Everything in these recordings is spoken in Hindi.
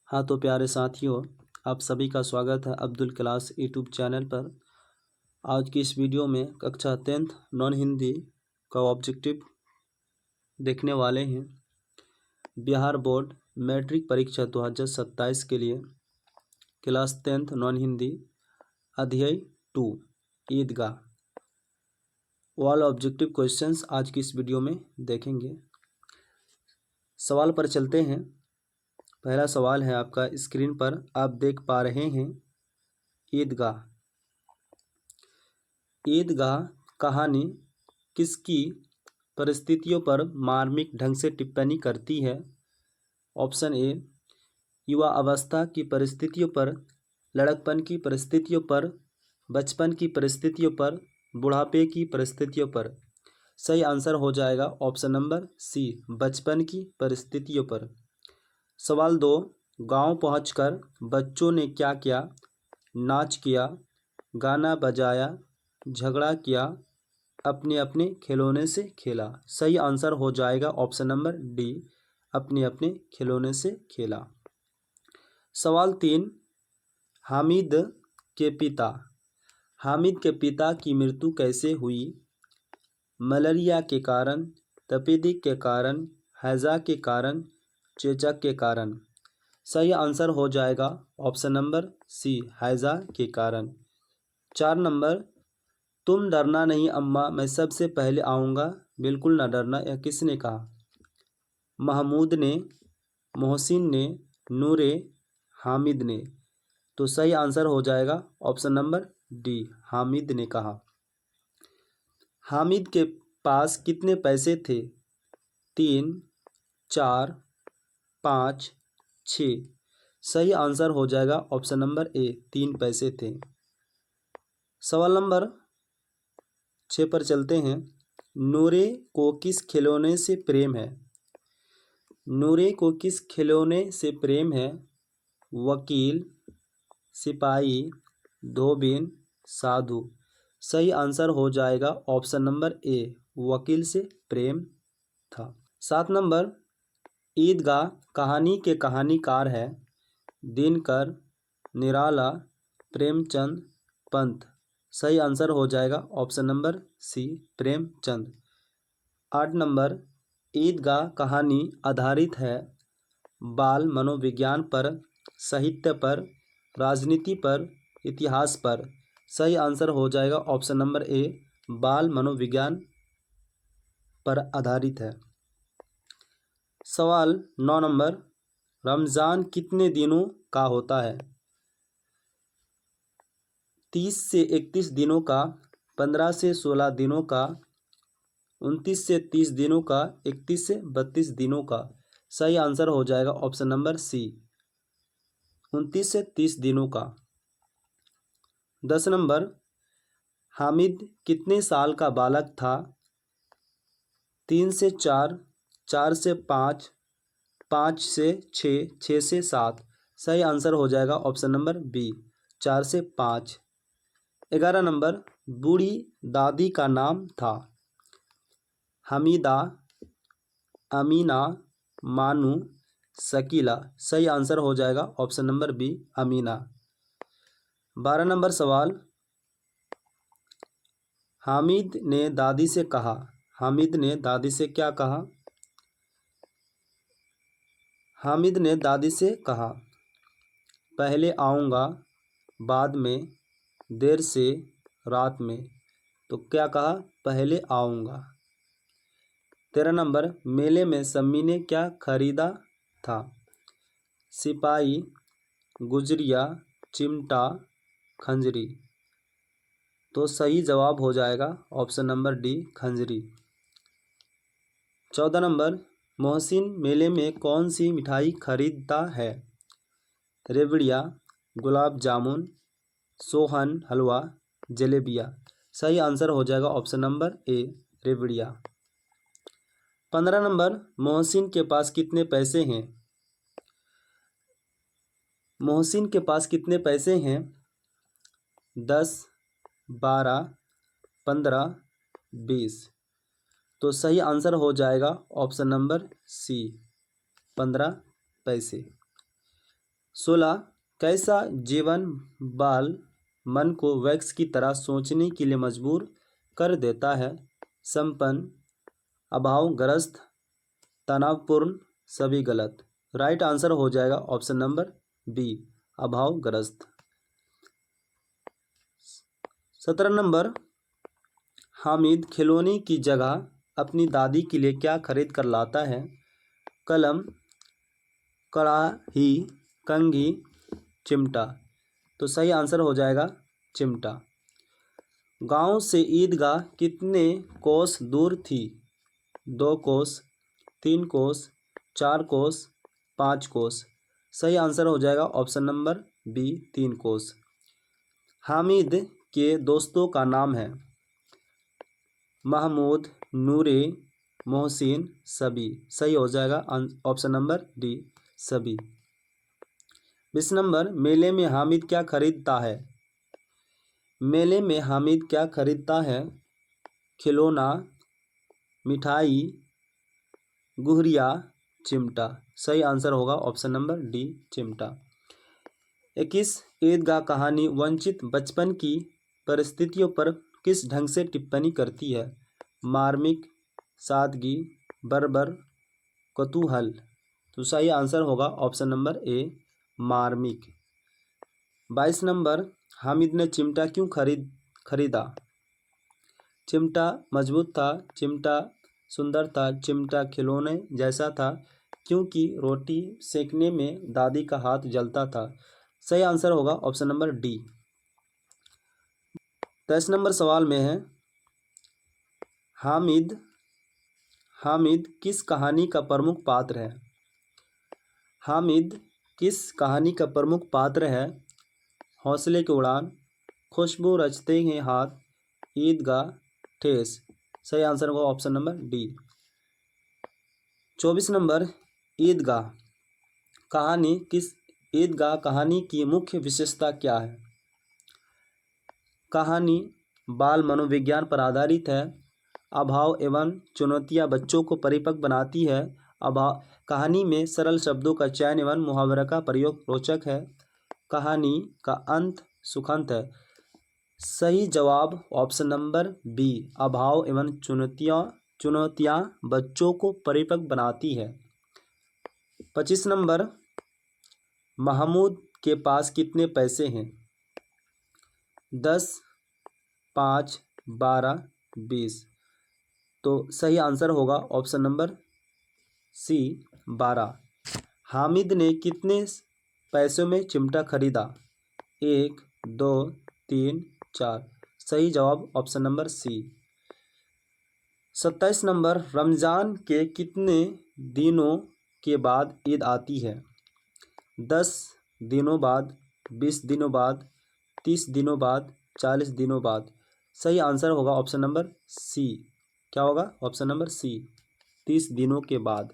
हाँ तो प्यारे साथियों, आप सभी का स्वागत है अब्दुल क्लास यूट्यूब चैनल पर। आज की इस वीडियो में कक्षा 10th नॉन हिंदी का ऑब्जेक्टिव देखने वाले हैं। बिहार बोर्ड मैट्रिक परीक्षा 2027 के लिए क्लास 10th नॉन हिंदी अध्याय 2 ईदगाह वाल ऑब्जेक्टिव क्वेश्चंस आज की इस वीडियो में देखेंगे। सवाल पर चलते हैं। पहला सवाल है आपका स्क्रीन पर आप देख पा रहे हैं। ईदगाह ईदगाह कहानी किसकी परिस्थितियों पर मार्मिक ढंग से टिप्पणी करती है? ऑप्शन ए युवा अवस्था की परिस्थितियों पर, लड़कपन की परिस्थितियों पर, बचपन की परिस्थितियों पर, बुढ़ापे की परिस्थितियों पर। सही आंसर हो जाएगा ऑप्शन नंबर सी, बचपन की परिस्थितियों पर। सवाल 2, गांव पहुंचकर बच्चों ने क्या किया? नाच किया, गाना बजाया, झगड़ा किया, अपने अपने खिलौने से खेला। सही आंसर हो जाएगा ऑप्शन नंबर डी, अपने अपने खिलौने से खेला। सवाल 3, हामिद के पिता हामिद के पिता की मृत्यु कैसे हुई? मलेरिया के कारण, तपेदिक के कारण, हैजा के कारण, चेचक के कारण। सही आंसर हो जाएगा ऑप्शन नंबर सी, हैजा के कारण। 4 नंबर, तुम डरना नहीं अम्मा, मैं सबसे पहले आऊँगा, बिल्कुल ना डरना, यह किसने कहा? महमूद ने, मोहसिन ने, नूरे, हामिद ने। तो सही आंसर हो जाएगा ऑप्शन नंबर डी, हामिद ने कहा। हामिद के पास कितने पैसे थे? 3, 4, 5, 6। सही आंसर हो जाएगा ऑप्शन नंबर ए, 3 पैसे थे। सवाल नंबर 6 पर चलते हैं। नूरे को किस खिलौने से प्रेम है? नूरे को किस खिलौने से प्रेम है? वकील, सिपाही, धोबिन, साधु। सही आंसर हो जाएगा ऑप्शन नंबर ए, वकील से प्रेम था। 7 नंबर, ईदगाह कहानी के कहानीकार है? दिनकर, निराला, प्रेमचंद, पंत। सही आंसर हो जाएगा option number C, Premchand. 8 number, Idgah कहानी आधारित है बाल मनोविज्ञान पर, साहित्य पर, राजनीति पर, इतिहास पर। सही आंसर हो जाएगा ऑप्शन नंबर ए, बाल मनोविज्ञान पर आधारित है। सवाल 9 नंबर, रमज़ान कितने दिनों का होता है? 30 से 31 दिनों का, 15 से 16 दिनों का, 29 से 30 दिनों का, 31 से 32 दिनों का। सही आंसर हो जाएगा ऑप्शन नंबर सी, 29 से 30 दिनों का। 10 नंबर, हामिद कितने साल का बालक था? 3 से 4, 4 से 5, 5 से 6, 6 से 7। सही आंसर हो जाएगा ऑप्शन नंबर बी, 4 से 5। 11 नंबर, बूढ़ी दादी का नाम था? हमीदा, अमीना, मानू, शकीला। सही आंसर हो जाएगा option number B, Amina. 12 number सवाल, हामिद ने दादी से कहा। हामिद ने दादी से क्या कहा? हामिद ने दादी से कहा, पहले आऊँगा, बाद में, देर से, रात में। तो क्या कहा? पहले आऊँगा। 13 नंबर, मेले में सम्मी ने क्या खरीदा था? सिपाही, गुजरिया, चिमटा, खंजरी। तो सही जवाब हो जाएगा ऑप्शन नंबर डी, खंजरी। 14 नंबर, मोहसिन मेले में कौन सी मिठाई खरीदता है? रेवड़िया, गुलाब जामुन, सोहन हलवा, जलेबिया। सही आंसर हो जाएगा ऑप्शन नंबर ए, रेवड़िया। 15 नंबर, मोहसिन के पास कितने पैसे हैं? मोहसिन के पास कितने पैसे हैं? 10, 12, 15, 20। तो सही आंसर हो जाएगा ऑप्शन नंबर सी, 15 पैसे। 16 कैसा जीवन बाल मन को वैक्स की तरह सोचने के लिए मजबूर कर देता है? संपन्न, अभावग्रस्त, तनावपूर्ण, सभी गलत। राइट आंसर हो जाएगा ऑप्शन नंबर बी, अभावग्रस्त। 17 नंबर, हामिद खिलौने की जगह अपनी दादी के लिए क्या खरीद कर लाता है? कलम, कड़ाही, कंघी, चिमटा। तो सही आंसर हो जाएगा चिमटा। गांव से ईदगाह कितने कोस दूर थी? 2 कोस, 3 कोस, 4 कोस, 5 कोस। सही आंसर हो जाएगा ऑप्शन नंबर बी, 3 कोस। हामिद के दोस्तों का नाम है? महमूद, नूरे, मोहसिन, सभी। सही हो जाएगा ऑप्शन नंबर डी, सभी। 20 नंबर, मेले में हामिद क्या खरीदता है? मेले में हामिद क्या खरीदता है? खिलौना, मिठाई, गुहरिया, चिमटा। सही आंसर होगा ऑप्शन नंबर डी, चिमटा। 21 ईदगाह कहानी वंचित बचपन की परिस्थितियों पर किस ढंग से टिप्पणी करती है? मार्मिक, सादगी, बर्बर, कौतूहल। तो सही आंसर होगा ऑप्शन नंबर ए, मार्मिक। 22 नंबर, हामिद ने चिमटा क्यों खरीदा? चिमटा मजबूत था, चिमटा सुंदर था, चिमटा खिलौने जैसा था, क्योंकि रोटी सेकने में दादी का हाथ जलता था। सही आंसर होगा ऑप्शन नंबर डी। 23 नंबर सवाल में है, हामिद किस कहानी का प्रमुख पात्र है? हामिद किस कहानी का प्रमुख पात्र है? हौसले की उड़ान, खुशबू रचते हैं हाथ, ईदगाह, ठेस। सही आंसर होगा option number D. 24 number, Idgah कहानी की मुख्य विशेषता क्या है? कहानी बाल मनोविज्ञान पर आधारित है। अभाव एवं चुनौतियां बच्चों को परिपक्व बनाती है। कहानी में सरल शब्दों का चयन एवं मुहावरा का प्रयोग रोचक है। कहानी का अंत सुखद है। सही जवाब ऑप्शन नंबर बी, अभाव एवं चुनौतियां बच्चों को परिपक्व बनाती है। 25 नंबर, महमूद के पास कितने पैसे हैं? 10, 5, 12, 20। तो सही आंसर होगा ऑप्शन नंबर सी, 12। हामिद ने कितने पैसों में चिमटा खरीदा? 1, 2, 3, 4। सही जवाब option number C. 27 number, Ramzan के कितने दिनों के बाद ईद आती है? 10 दिनों बाद, 20 दिनों बाद, 30 दिनों बाद, 40 दिनों बाद। सही आंसर होगा ऑप्शन नंबर सी। क्या होगा? ऑप्शन नंबर सी, 30 दिनों के बाद।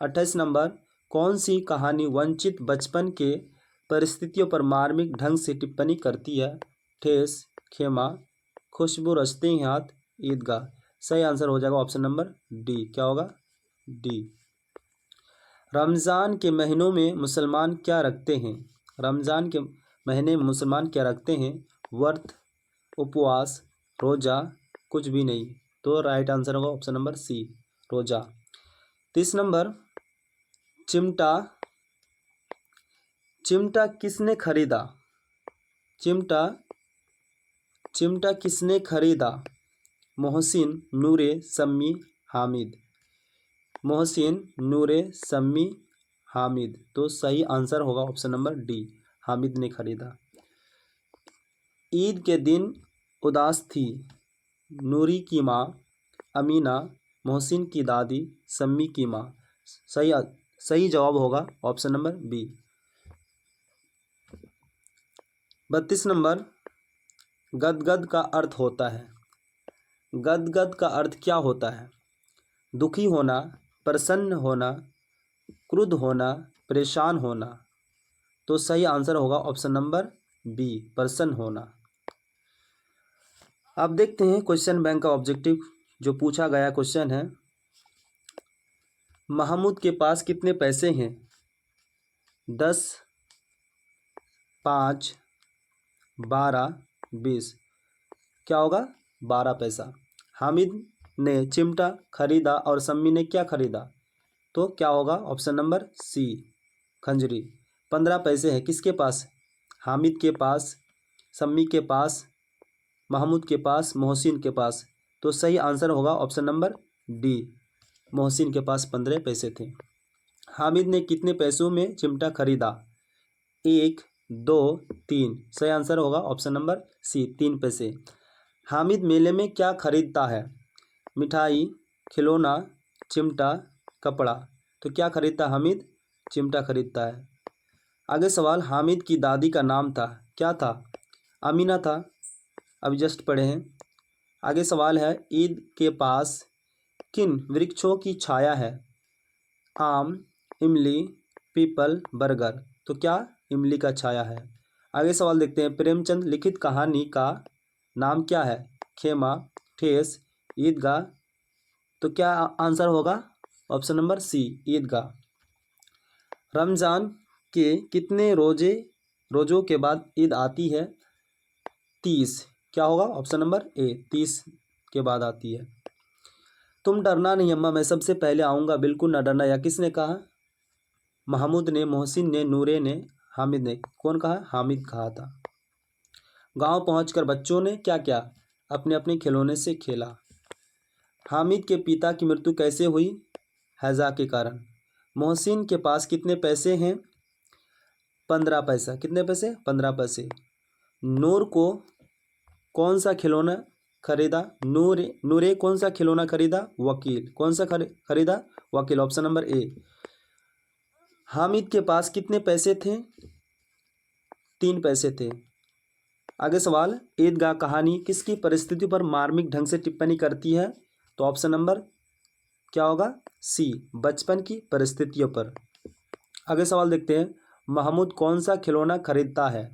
28 नंबर, कौन सी कहानी वंचित बचपन के परिस्थितियों पर मार्मिक ढंग से टिप्पणी करती है? ठेस, खेमा, खुशबू रचते हैं हाथ, ईदगाह। सही आंसर हो जाएगा ऑप्शन नंबर डी। क्या होगा? डी। रमज़ान के महीनों में मुसलमान क्या रखते हैं? रमज़ान के महीने में मुसलमान क्या रखते हैं? व्रत, उपवास, रोज़ा, कुछ भी नहीं। तो राइट आंसर होगा ऑप्शन नंबर सी, रोज़ा। 30 नंबर, चिमटा किसने खरीदा? चिमटा किसने खरीदा? मोहसिन, नूरे, सम्मी, हामिद। मोहसिन, नूरे, सम्मी, हामिद। तो सही आंसर होगा ऑप्शन नंबर डी, हामिद ने खरीदा। ईद के दिन उदास थी नूरी की माँ, अमीना, मोहसिन की दादी, सम्मी की माँ। सही जवाब होगा ऑप्शन नंबर बी। 32 नंबर, गदगद का अर्थ होता है? गदगद का अर्थ क्या होता है? दुखी होना, प्रसन्न होना, क्रुद्ध होना, परेशान होना। तो सही आंसर होगा ऑप्शन नंबर बी, प्रसन्न होना। अब देखते हैं क्वेश्चन बैंक का ऑब्जेक्टिव जो पूछा गया क्वेश्चन है, महमूद के पास कितने पैसे हैं? 10, 5, 12, 20, क्या होगा 12 पैसा। हामिद ने चिमटा खरीदा और सम्मी ने क्या खरीदा, तो क्या होगा ऑप्शन नंबर सी खंजरी। 15 पैसे हैं किसके पास, हामिद के पास, सम्मी के पास, महमूद के पास, मोहसिन के पास। तो सही आंसर होगा ऑप्शन नंबर डी, मोहसिन के पास 15 पैसे थे। हामिद ने कितने पैसों में चिमटा खरीदा, 1, 2, 3। सही आंसर होगा ऑप्शन नंबर सी 3 पैसे। हामिद मेले में क्या खरीदता है, मिठाई, खिलौना, चिमटा, कपड़ा। तो क्या खरीदता हामिद, चिमटा खरीदता है। आगे सवाल, हामिद की दादी का नाम था, क्या था, अमीना था, अभी जस्ट पढ़े हैं। आगे सवाल है, ईद के पास किन वृक्षों की छाया है, आम, इमली, पीपल, बरगद। तो क्या इमली का छाया है। आगे सवाल देखते हैं, प्रेमचंद लिखित कहानी का नाम क्या है, खेमा, ठेस, ईदगाह। तो क्या आंसर होगा ऑप्शन नंबर सी ईदगाह। रमज़ान के कितने रोज़ों के बाद ईद आती है, 30। क्या होगा ऑप्शन नंबर ए 30 के बाद आती है। तुम डरना नहीं अम्मा, मैं सबसे पहले आऊँगा, बिल्कुल न डरना, या किसने कहा, महमूद ने, मोहसिन ने, नूरे ने, हामिद ने। कौन कहा, हामिद कहा था। गांव पहुंचकर बच्चों ने क्या क्या, अपने अपने खिलौने से खेला। हामिद के पिता की मृत्यु कैसे हुई, हैजा के कारण। मोहसिन के पास कितने पैसे हैं, 15 पैसा। कितने पैसे, 15 पैसे। नूर को कौन सा खिलौना खरीदा, नूरे कौन सा खिलौना खरीदा, वकील। कौन सा खरीदा, वकील, ऑप्शन नंबर ए। हामिद के पास कितने पैसे थे, 3 पैसे थे। आगे सवाल, ईदगाह कहानी किसकी परिस्थिति पर मार्मिक ढंग से टिप्पणी करती है, तो ऑप्शन नंबर क्या होगा सी बचपन की परिस्थितियों पर। आगे सवाल देखते हैं, महमूद कौन सा खिलौना खरीदता है,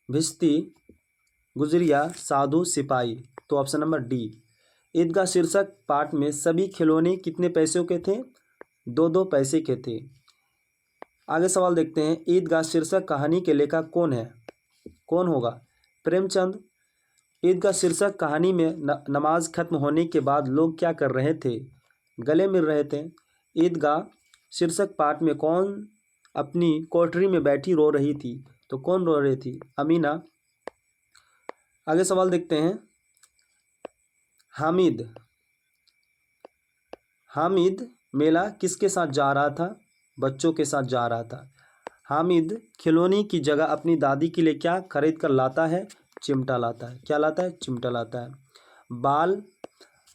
भिश्ती, गुजरिया, साधु, सिपाही। तो ऑप्शन नंबर डी। ईदगाह शीर्षक पाठ में सभी खिलौने कितने पैसों के थे, 2-2 पैसे के थे। आगे सवाल देखते हैं, ईदगाह शीर्षक कहानी के लेखक कौन है, कौन होगा, प्रेमचंद। ईदगाह शीर्षक कहानी में नमाज खत्म होने के बाद लोग क्या कर रहे थे, गले मिल रहे थे। ईदगाह शीर्षक पाठ में कौन अपनी कोठरी में बैठी रो रही थी, तो कौन रो रही थी, अमीना। आगे सवाल देखते हैं, हामिद मेला किसके साथ जा रहा था, बच्चों के साथ जा रहा था। हामिद खिलौने की जगह अपनी दादी के लिए क्या खरीद कर लाता है, चिमटा लाता है। क्या लाता है, चिमटा लाता है। बाल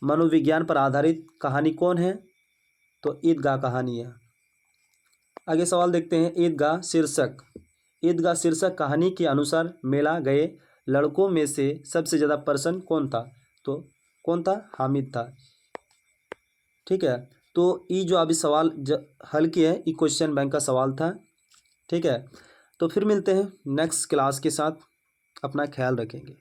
मनोविज्ञान पर आधारित कहानी कौन है, तो ईदगाह कहानी है। आगे सवाल देखते हैं, ईदगाह शीर्षक कहानी के अनुसार मेला गए लड़कों में से सबसे ज़्यादा प्रसन्न कौन था, तो कौन था, हामिद था। ठीक है, तो ये जो अभी सवाल हल किए हैं, ये क्वेश्चन बैंक का सवाल था। ठीक है, तो फिर मिलते हैं नेक्स्ट क्लास के साथ, अपना ख्याल रखेंगे।